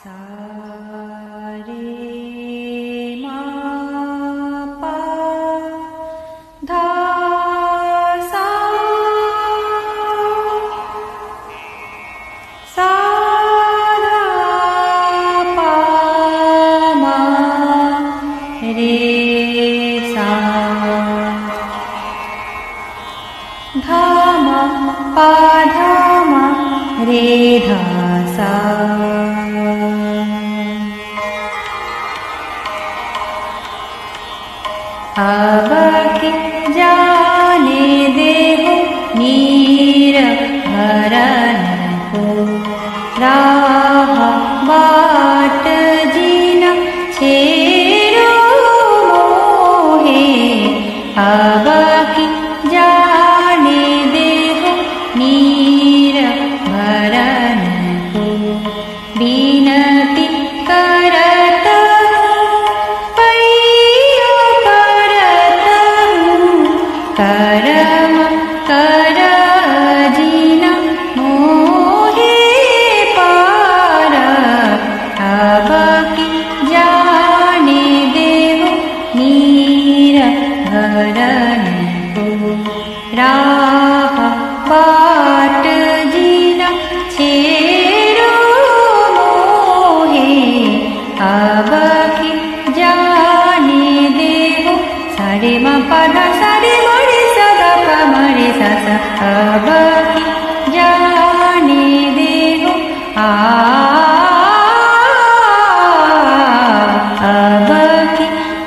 सा रे मा पा धा सा सा धा पा मा रे सा धा मा पा धा मा रे धा सा। अब जाने दे हो नीर भरन को राह बाट जीना छेरो मोहे। अब जाने दे हो नीर भरन को बिनती करत करम कर जीना मोहे पार। अब जाने देव नीर भरन को राह बाट जीना छेरो मोहे। अब जाने देव सारे मा पा सारे मरे सदा पा मरे सा सा। अब जाने देव अब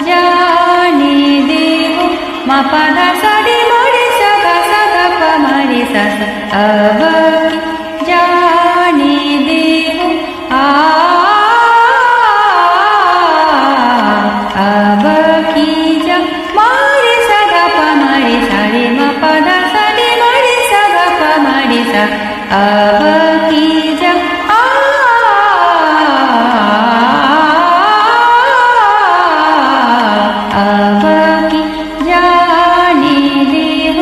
जाने देव मा पा सारे मरे सदा सदा पा मरे सा सा। अब जाने देव अब जा मारे सदा पा मारे सारे मा पा धा सारे मारे सदा पा मारे सा। अब जा अब जाने देव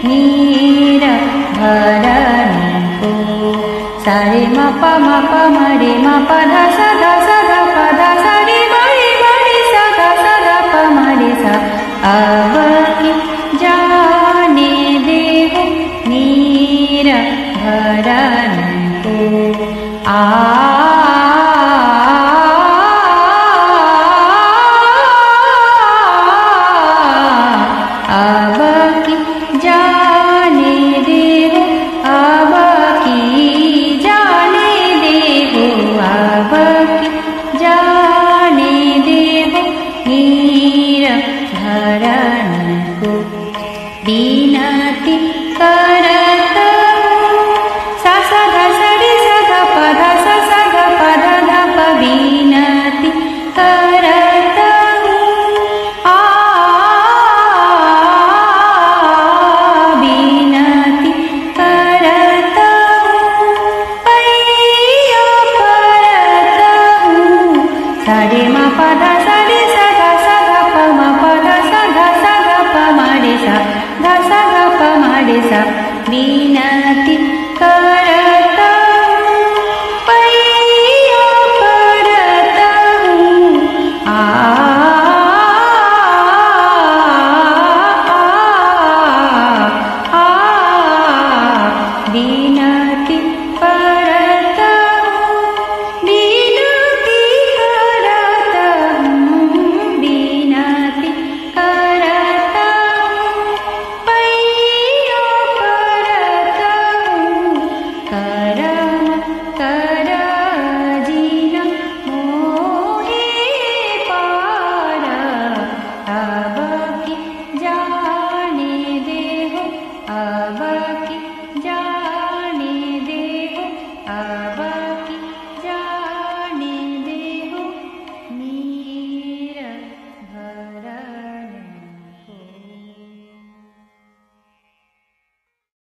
नीर भरन को सारे मा पा मारे मा पा धा सदा सदा पा धा सारे मारे मारे सदा सदा पा मारे सा। अब जाने देव नीर भरन को अब जाने देव अब जाने देव अब जाने देव नीर भरन को बिनती करत सा सा धा सारे सा धा पा धा सा सा धा पा धा धा पा बिनती करत बिनती करत पैया परत सारे मा पा धा सारे सा धा पा मा पा धा सा पा मारे सा धा सा धा पा मारे सा। बिनती करत पैया परत बिनती